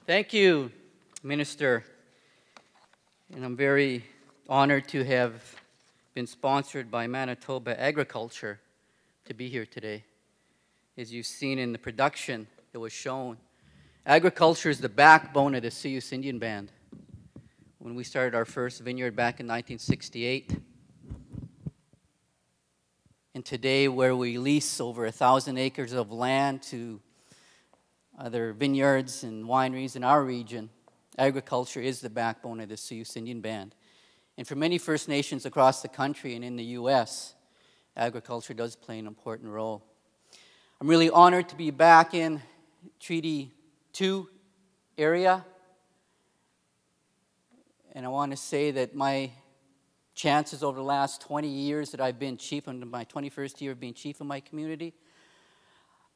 Thank you, Minister. And I'm very honored to have been sponsored by Manitoba Agriculture to be here today. As you've seen in the production that was shown, agriculture is the backbone of the Sioux Indian Band. When we started our first vineyard back in 1968, and today where we lease over 1,000 acres of land to other vineyards and wineries in our region, agriculture is the backbone of the Sioux Indian Band. And for many First Nations across the country and in the U.S., agriculture does play an important role. I'm really honored to be back in Treaty 2 area. And I want to say that my chances over the last 20 years that I've been chief, in my 21st year of being chief of my community,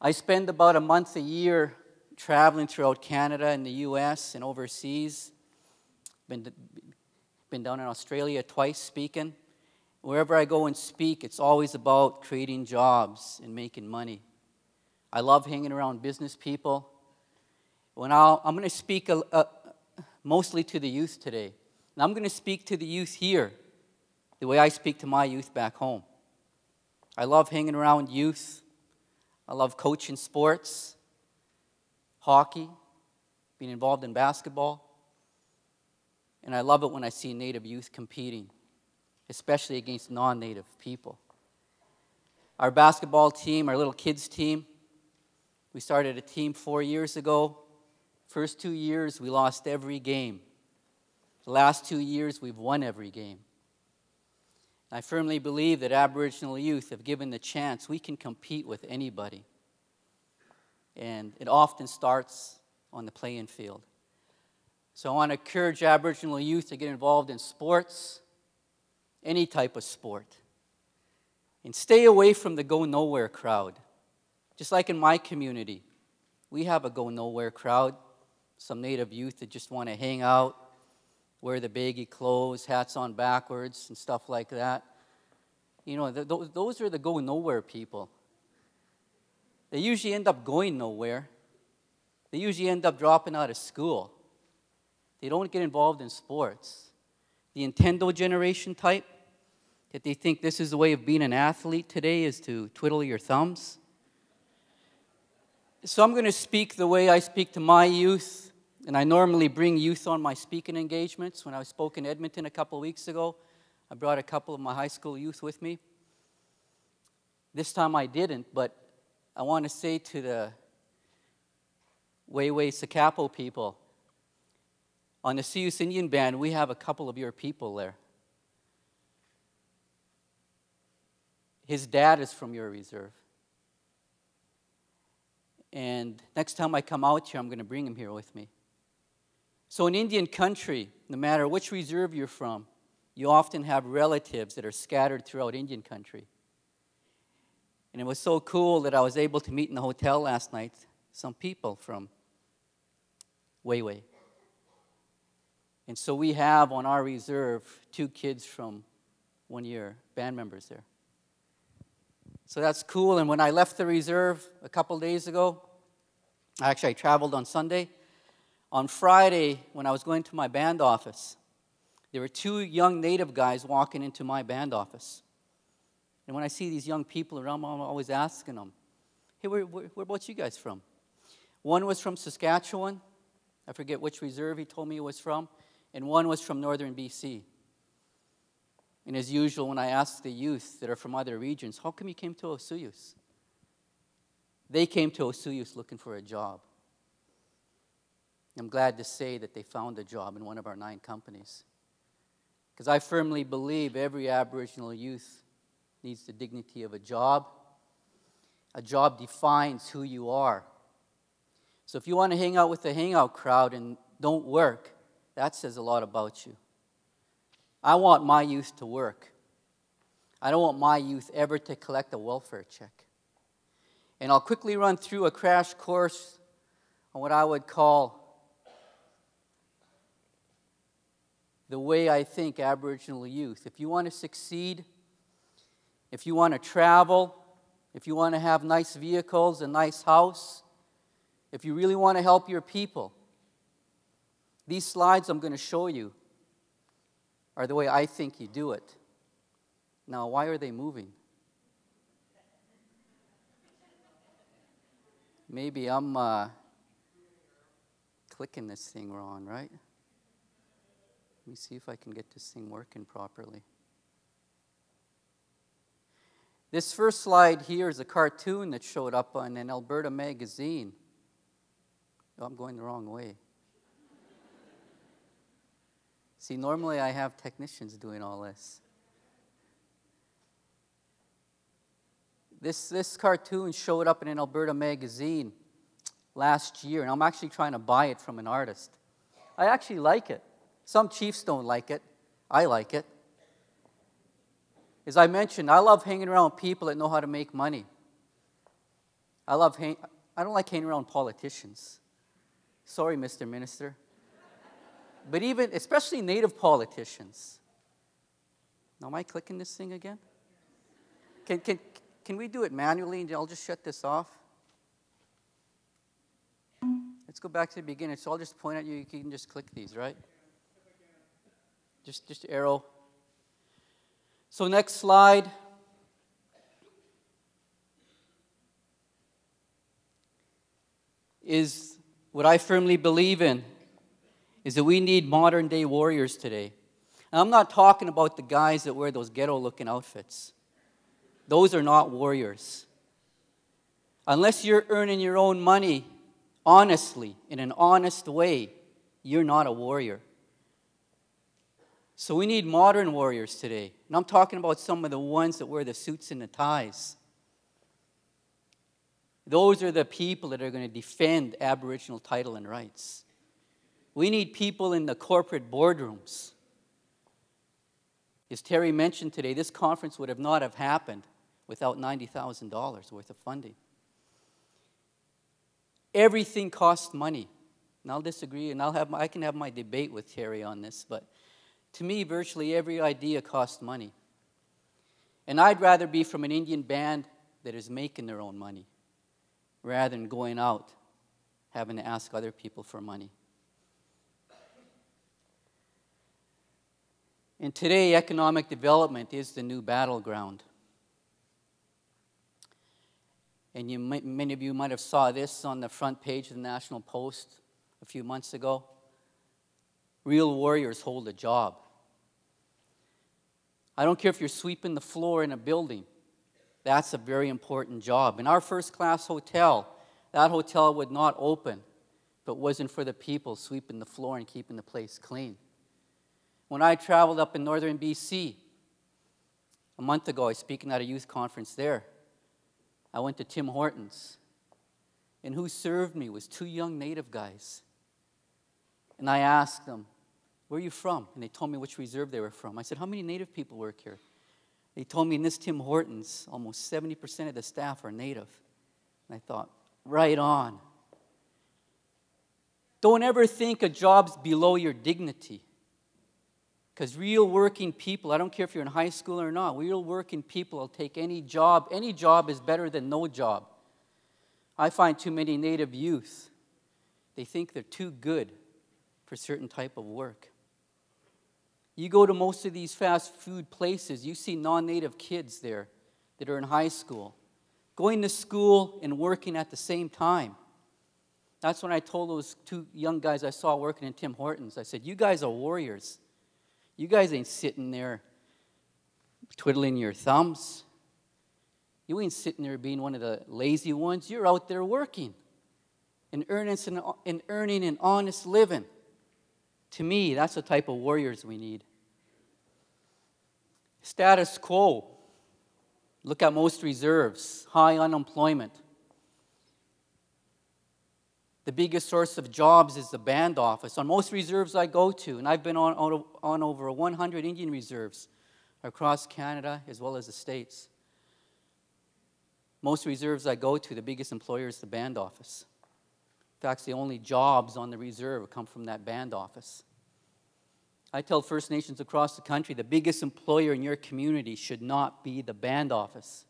I spend about a month a year traveling throughout Canada and the U.S. and overseas. Been down in Australia twice speaking. Wherever I go and speak, it's always about creating jobs and making money. I love hanging around business people. I'm going to speak mostly to the youth today. And I'm going to speak to the youth here the way I speak to my youth back home. I love hanging around youth. I love coaching sports, hockey, being involved in basketball. And I love it when I see Native youth competing, especially against non-Native people. Our basketball team, our little kids team, we started a team 4 years ago. First 2 years, we lost every game. The last 2 years, we've won every game. I firmly believe that Aboriginal youth, if given the chance, we can compete with anybody. And it often starts on the playing field. So I want to encourage Aboriginal youth to get involved in sports, any type of sport. And stay away from the go-nowhere crowd. Just like in my community, we have a go-nowhere crowd. Some Native youth that just want to hang out, wear the baggy clothes, hats on backwards, and stuff like that. You know, those are the go-nowhere people. They usually end up going nowhere. They usually end up dropping out of school. They don't get involved in sports. The Nintendo generation type, that they think this is the way of being an athlete today, is to twiddle your thumbs. So I'm going to speak the way I speak to my youth. And I normally bring youth on my speaking engagements. When I spoke in Edmonton a couple of weeks ago, I brought a couple of my high school youth with me. This time I didn't, but I want to say to the Wayway Sakapo people, on the Sioux Indian Band, we have a couple of your people there. His dad is from your reserve. And next time I come out here, I'm going to bring him here with me. So in Indian country, no matter which reserve you're from, you often have relatives that are scattered throughout Indian country. And it was so cool that I was able to meet in the hotel last night some people from Wayway. And so we have on our reserve 2 kids from 1 year, band members there. So that's cool. And when I left the reserve a couple days ago, I traveled on Sunday. On Friday, when I was going to my band office, there were 2 young Native guys walking into my band office. And when I see these young people around, I'm always asking them, hey, where about you guys from? One was from Saskatchewan. I forget which reserve he told me he was from. And one was from northern BC. And as usual, when I ask the youth that are from other regions, how come you came to Osoyoos? They came to Osoyoos looking for a job. I'm glad to say that they found a job in one of our 9 companies. Because I firmly believe every Aboriginal youth needs the dignity of a job. A job defines who you are. So if you want to hang out with the hangout crowd and don't work, that says a lot about you. I want my youth to work. I don't want my youth ever to collect a welfare check. And I'll quickly run through a crash course on what I would call the way I think Aboriginal youth. If you want to succeed, if you want to travel, if you want to have nice vehicles, a nice house, if you really want to help your people, These slides I'm going to show you are the way I think you do it. Now, why are they moving? Maybe I'm clicking this thing wrong, right? Let me see if I can get this thing working properly. This first slide here is a cartoon that showed up on an Alberta magazine. Oh, I'm going the wrong way. See, normally I have technicians doing all this. This cartoon showed up in an Alberta magazine last year, and I'm actually trying to buy it from an artist. I actually like it. Some chiefs don't like it. I like it. As I mentioned, I love hanging around people that know how to make money. I don't like hanging around politicians. Sorry, Mr. Minister. But even, especially native politicians. Now, am I clicking this thing again? Can we do it manually and I'll just shut this off? Let's go back to the beginning. So I'll just point at you. You can just click these, right? Just arrow. So next slide. Is what I firmly believe in, is that we need modern day warriors today. And I'm not talking about the guys that wear those ghetto looking outfits. Those are not warriors. Unless you're earning your own money honestly, in an honest way, you're not a warrior. So we need modern warriors today. And I'm talking about some of the ones that wear the suits and the ties. Those are the people that are going to defend Aboriginal title and rights. We need people in the corporate boardrooms. As Terry mentioned today, this conference would not have happened without $90,000 worth of funding. Everything costs money. And I'll disagree, and I can have my debate with Terry on this, but to me, virtually every idea costs money. And I'd rather be from an Indian band that is making their own money rather than going out having to ask other people for money. And today, economic development is the new battleground. And many of you might have saw this on the front page of the National Post a few months ago. Real warriors hold a job. I don't care if you're sweeping the floor in a building. That's a very important job. In our first-class hotel, that hotel would not open if it wasn't for the people sweeping the floor and keeping the place clean. When I traveled up in northern BC, a month ago, I was speaking at a youth conference there. I went to Tim Hortons, and who served me was two young Native guys. And I asked them, "Where are you from?" And they told me which reserve they were from. I said, "How many Native people work here?" They told me in this Tim Hortons, almost 70% of the staff are Native. And I thought, right on. Don't ever think a job's below your dignity. Because real working people, I don't care if you're in high school or not, real working people will take any job. Any job is better than no job. I find too many Native youth, they think they're too good for certain type of work. You go to most of these fast food places, you see non-Native kids there that are in high school, going to school and working at the same time. That's when I told those two young guys I saw working in Tim Hortons, I said, "You guys are warriors. You guys ain't sitting there twiddling your thumbs. You ain't sitting there being one of the lazy ones. You're out there working and earning an honest living." To me, that's the type of warriors we need. Status quo. Look at most reserves. High unemployment. The biggest source of jobs is the band office. On most reserves I go to, and I've been on over 100 Indian reserves across Canada as well as the States. Most reserves I go to, the biggest employer is the band office. In fact, the only jobs on the reserve come from that band office. I tell First Nations across the country, the biggest employer in your community should not be the band office.